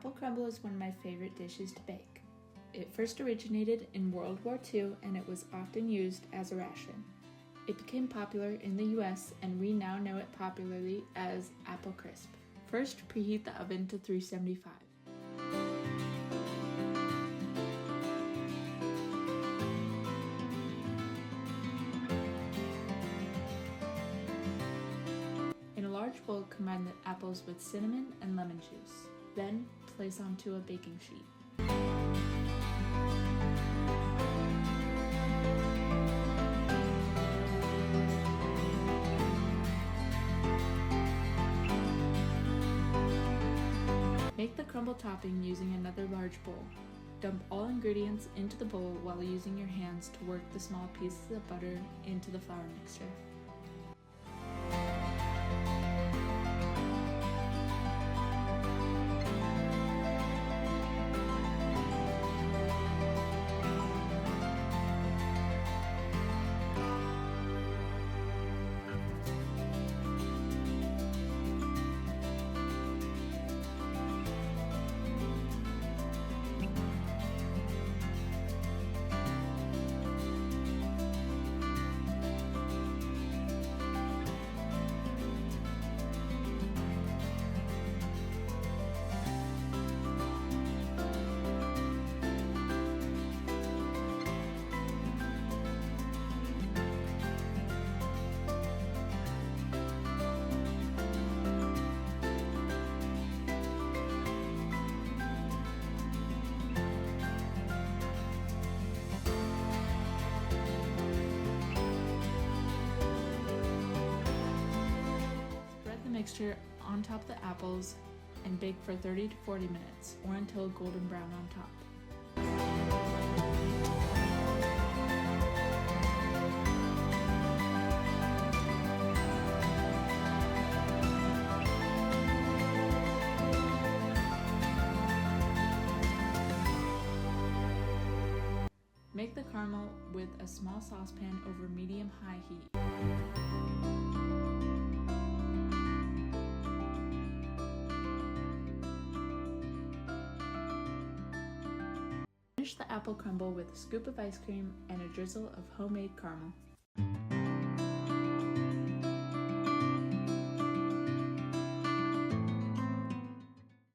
Apple crumble is one of my favorite dishes to bake. It first originated in World War II and it was often used as a ration. It became popular in the US and we now know it popularly as apple crisp. First, preheat the oven to 375. In a large bowl, combine the apples with cinnamon and lemon juice. Then, place onto a baking sheet. Make the crumble topping using another large bowl. Dump all ingredients into the bowl while using your hands to work the small pieces of butter into the flour mixture. Mixture on top of the apples and bake for 30 to 40 minutes or until golden brown on top. Make the caramel with a small saucepan over medium-high heat. Finish the apple crumble with a scoop of ice cream and a drizzle of homemade caramel.